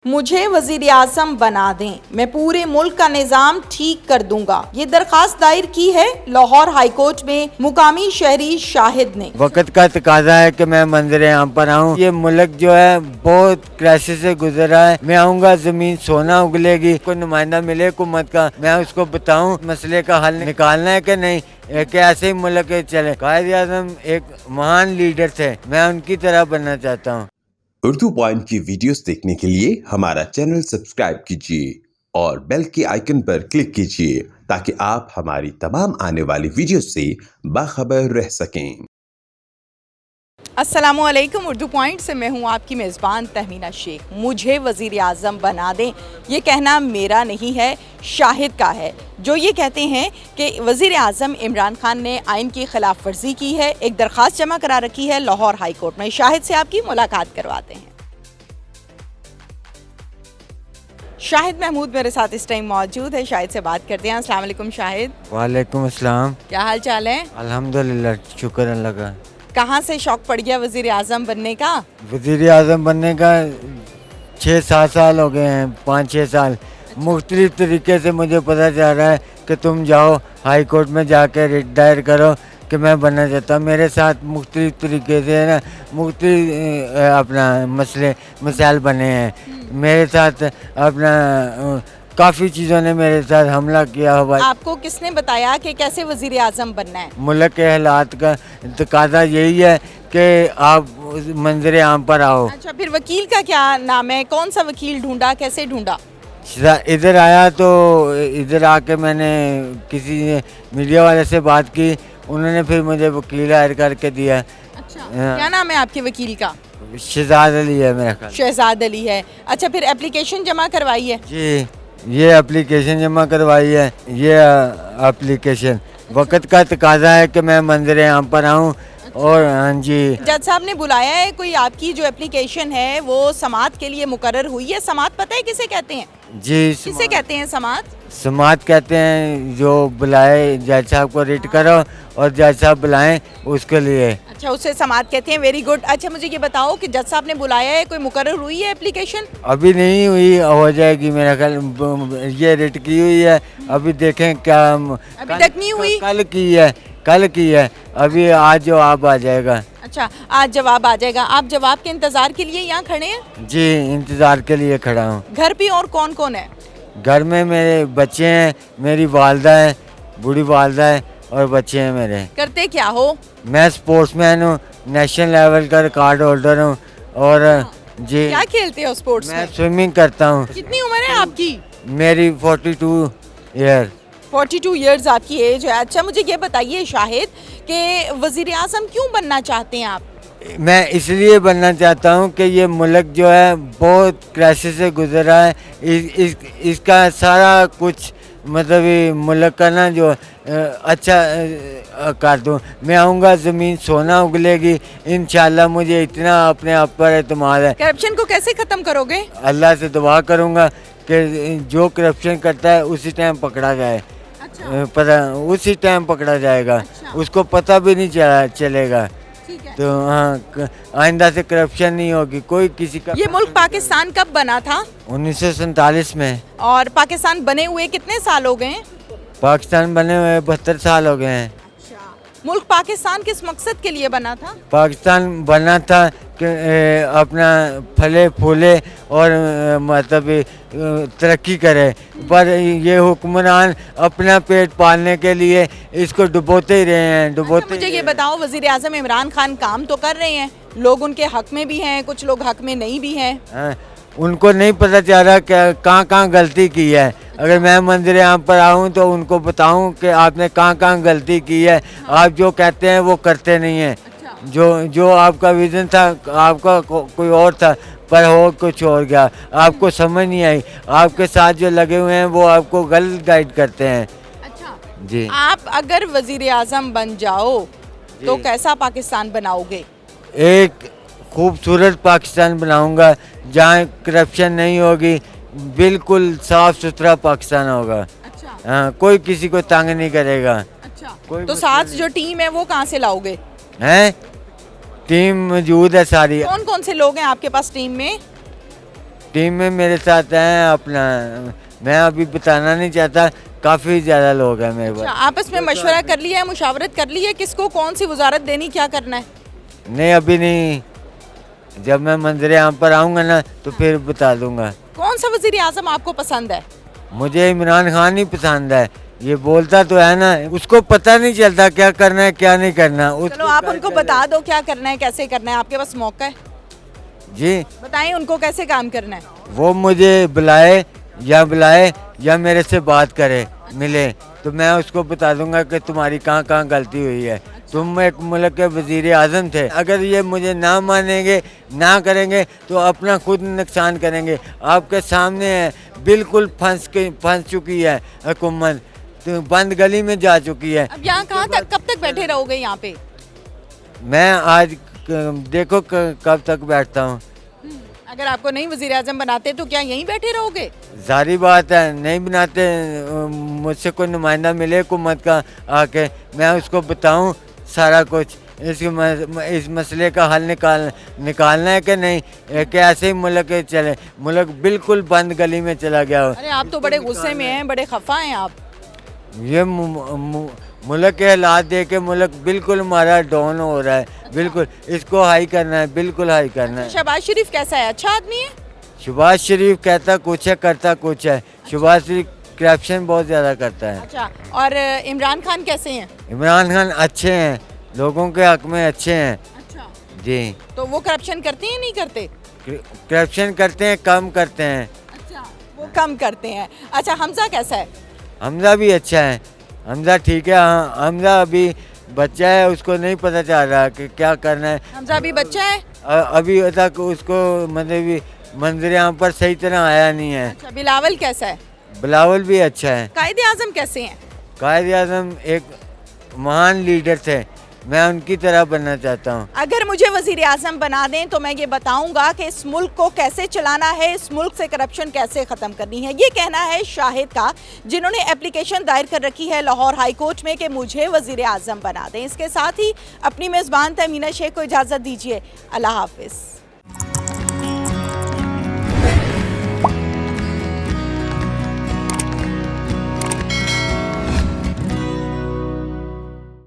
मुझे वजीर आजम बना दें, मैं पूरे मुल्क का निजाम ठीक कर दूंगा। ये दरखास्त दायर की है लाहौर हाई कोर्ट में मुकामी शहरी शाहिद ने। वक्त का तकाजा है कि मैं मंजर आम पर आऊँ। ये मुल्क जो है बहुत क्राइसिस से गुजर रहा है। मैं आऊँगा, जमीन सोना उगलेगी। कोई नुमाइंदा मिले हुकूमत का, मैं उसको बताऊँ मसले का हल निकालना है कि नहीं, कि ऐसे ही मुल्क चले। कायद आज़म एक महान लीडर थे, मैं उनकी तरह बनना चाहता हूँ। उर्दू पॉइंट की वीडियोस देखने के लिए हमारा चैनल सब्सक्राइब कीजिए और बेल के आइकन पर क्लिक कीजिए ताकि आप हमारी तमाम आने वाली वीडियोस से बाखबर रह सकें। अस्सलामुअलैकुम, उर्दू पॉइंट से मैं हूँ आपकी मेज़बान तहमीना शेख। मुझे वज़ीर आज़म बना दें, ये कहना मेरा नहीं है, शाहिद का है, जो ये कहते हैं कि वज़ीर आज़म इमरान खान ने आइन की खिलाफ वर्जी की है। एक दरख्वास्त जमा करा रखी है लाहौर हाई कोर्ट में। शाहिद से आपकी मुलाकात करवाते हैं। शाहिद महमूद मेरे साथ इस टाइम मौजूद है, शाहिद से बात करते हैं। अस्सलाम वालेकुम शाहिद। वालेकुम अस्सलाम। क्या हाल चाल है? अल्हम्दुलिल्लाह, शुक्र अल्लाह का। कहाँ से शौक पड़ गया वज़ीर आज़म बनने का? वज़ीर आज़म बनने का 6-7 साल हो गए हैं, 5-6 साल। मुख्तलिफ तरीके से मुझे पता चल रहा है कि तुम जाओ हाई कोर्ट में जाकर रिट दायर करो कि मैं बनना चाहता हूँ। मेरे साथ मुख्तलिफ तरीके से ना मुख्तलिफ अपना मसाइल बने हैं। मेरे साथ अपना काफ़ी चीज़ों ने मेरे साथ हमला किया हुआ। आपको किसने बताया कि कैसे वज़ीर आज़म बनना है? मुल्क के हालात का तकाजा यही है कि आप मंजर आम पर आओ। अच्छा, फिर वकील का क्या नाम है? कौन सा वकील ढूंढा, कैसे ढूंढा? इधर आया तो इधर आके मैंने किसी मीडिया वाले से बात की, उन्होंने फिर मुझे वकील हायर करके दिया। अच्छा, क्या नाम है आपके वकील का? शहजाद अली है मेरा ख्याल। शहजाद अली है। अच्छा, फिर एप्लीकेशन जमा करवाई है? जी, ये एप्लीकेशन जमा करवाई है। ये एप्लीकेशन वक्त का तकाजा है कि मैं मंजर आम पर आऊँ। और हाँ जी, जज साहब ने बुलाया है। कोई आपकी जो एप्लीकेशन है वो समात के लिए मुकर्रर हुई है। समात पता है किसे कहते हैं? जी, किसे कहते हैं समात? समात कहते हैं जो बुलाए जज साहब को रिट करो और जज साहब बुलाएं उसके लिए। अच्छा, उसे समात कहते हैं। Very good. अच्छा, मुझे ये बताओ कि जज साहब ने बुलाया है, कोई मुकर्रर हुई है एप्लीकेशन? अभी नहीं हुई, हो जाएगी मेरा ख्याल। ये रिट की हुई है, अभी देखें क्या। अभी तक नहीं हुई? कल की है। अभी आज जवाब आ जाएगा। अच्छा, आज जवाब आ जाएगा। आप जवाब के इंतजार के लिए यहाँ खड़े हैं? जी, इंतज़ार के लिए खड़ा हूँ। घर पे और कौन कौन है? घर में मेरे बच्चे हैं, मेरी वालदा है, बूढ़ी वालदा है और बच्चे हैं मेरे। करते क्या हो? मैं स्पोर्ट्समैन हूँ, नेशनल लेवल का रिकॉर्ड होल्डर हूँ। और जी, क्या खेलते हो स्पोर्ट्स मैं में? स्विमिंग करता हूँ। कितनी उम्र है आपकी? मेरी 42 ईयर। 42 इयर्स आपकी एज है। अच्छा, मुझे ये बताइए शाहिद कि वज़ीर आज़म क्यों बनना चाहते हैं आप? मैं इसलिए बनना चाहता हूँ कि ये मुल्क जो है बहुत क्राइसिस से गुजर रहा है। इसका सारा कुछ मतलब ये मुल्क का ना जो अच्छा कर दूँ। मैं आऊँगा, ज़मीन सोना उगलेगी इंशाल्लाह। मुझे इतना अपने आप पर एतमाद है। करप्शन को कैसे ख़त्म करोगे? अल्लाह से दुआ करूँगा कि जो करप्शन करता है उसी टाइम पकड़ा जाए। अच्छा, पता उसी टाइम पकड़ा जाएगा। अच्छा। उसको पता भी नहीं चलेगा। ठीक है। तो हाँ, आइंदा से करप्शन नहीं होगी। कोई किसी का। ये मुल्क पाकिस्तान कब बना था? 1947 में। और पाकिस्तान बने हुए कितने साल हो गए हैं? पाकिस्तान बने हुए 72 साल हो गए हैं। अच्छा, मुल्क पाकिस्तान किस मकसद के लिए बना था? पाकिस्तान बना था कि अपना फले फूले और मतलब तरक्की करे। पर ये हुक्मरान अपना पेट पालने के लिए इसको डुबोते ही रहे हैं, डुबोते। अच्छा, मुझे ये बताओ, वज़ीर आज़म इमरान खान काम तो कर रहे हैं, लोग उनके हक में भी हैं, कुछ लोग हक में नहीं भी हैं। हाँ, उनको नहीं पता चल रहा कि कहाँ गलती की है। अगर मैं मंदिर आम पर आऊँ तो उनको बताऊँ कि आपने कहाँ गलती की है। आप जो कहते हैं वो करते नहीं हैं। जो आपका विजन था, आपका कोई और था पर हो कुछ और गया। आपको समझ नहीं आई। आपके साथ जो लगे हुए हैं वो आपको गलत गाइड करते हैं। अच्छा जी, आप अगर वज़ीर आज़म बन जाओ तो कैसा पाकिस्तान बनाओगे? एक खूबसूरत पाकिस्तान बनाऊंगा जहाँ करप्शन नहीं होगी, बिल्कुल साफ सुथरा पाकिस्तान होगा। अच्छा, हाँ, कोई किसी को तंग नहीं करेगा। अच्छा। कोई तो साथ जो टीम है वो कहाँ से लाओगे? हैं, टीम मौजूद है सारी। कौन कौन से लोग हैं आपके पास टीम में? टीम में मेरे साथ हैं अपना, मैं अभी बताना नहीं चाहता, काफ़ी ज़्यादा लोग हैं मेरे अच्छा, पास। आपस में मशवरा कर लिया है, मुशावरत कर ली है, किसको कौन सी वजारत देनी, क्या करना है? नहीं अभी नहीं, जब मैं मंजर यहाँ पर आऊँगा ना तो फिर बता दूँगा। कौन सा वजीर आजम आपको पसंद है? मुझे इमरान खान ही पसंद है, ये बोलता तो है ना, उसको पता नहीं चलता क्या करना है क्या नहीं करना। चलो आप उनको बता दो क्या करना है, कैसे करना है, आपके पास मौका है, जी, बताएं उनको कैसे काम करना है। वो मुझे बुलाए या मेरे से बात करे, मिले, तो मैं उसको बता दूंगा कि तुम्हारी कहाँ कहाँ गलती हुई है। तुम एक मुल्क के वजीर आज़म थे, अगर ये मुझे ना मानेंगे ना करेंगे तो अपना खुद नुकसान करेंगे। आपके सामने है, बिल्कुल फंस चुकी है हुकूमत, तो बंद गली में जा चुकी है। अब यहाँ कहाँ तक, कब तक बैठे रहोगे यहाँ पे? मैं आज देखो कब तक बैठता हूँ। अगर आपको नहीं वजीर आजम बनाते तो क्या यहीं बैठे रहोगे? जारी बात है, नहीं बनाते, मुझसे कोई नुमाइंदा मिले हुकूमत का आके, मैं उसको बताऊं सारा कुछ, इस मसले का हल निकालना है कि नहीं, कि ऐसे ही मुल्क चले, मुल्क बिल्कुल बंद गली में चला गया हो। अरे आप तो बड़े गुस्से में हैं, बड़े खफा हैं आप। ये मुल्क के हालात देख के मुल्क बिल्कुल हमारा डाउन हो रहा है, बिल्कुल इसको हाई करना है, बिल्कुल हाई करना है। शहबाज शरीफ कैसा है, अच्छा आदमी है? शहबाज शरीफ कहता कुछ है करता कुछ है। शहबाज शरीफ करप्शन बहुत ज़्यादा करता है। अच्छा, और इमरान खान कैसे हैं? इमरान खान अच्छे हैं, लोगों के हक में अच्छे हैं। अच्छा, जी, तो वो करप्शन करते हैं नहीं करते? करप्शन करते हैं, कम करते हैं। अच्छा, वो कम करते हैं। अच्छा, हमजा कैसा है? हमजा भी अच्छा है, हमजा ठीक है। हाँ, हमजा अभी बच्चा है, उसको नहीं पता चल रहा कि क्या करना है। हमजा अभी बच्चा है? अभी तक उसको मतलब मंजर यहाँ पर सही तरह आया नहीं है। अच्छा, बिलावल कैसा है? बिलावल भी अच्छा है। कायदे आजम कैसे हैं? कायद आज़म एक महान लीडर थे, मैं उनकी तरह बनना चाहता हूँ। अगर मुझे वजीर आजम बना दें तो मैं ये बताऊंगा कि इस मुल्क को कैसे चलाना है, इस मुल्क से करप्शन कैसे ख़त्म करनी है। ये कहना है शाहिद का, जिन्होंने एप्लीकेशन दायर कर रखी है लाहौर हाई कोर्ट में कि मुझे वजीर आजम बना दें। इसके साथ ही अपनी मेज़बान तहमीना शेख को इजाज़त दीजिए। अल्लाह हाफिज़।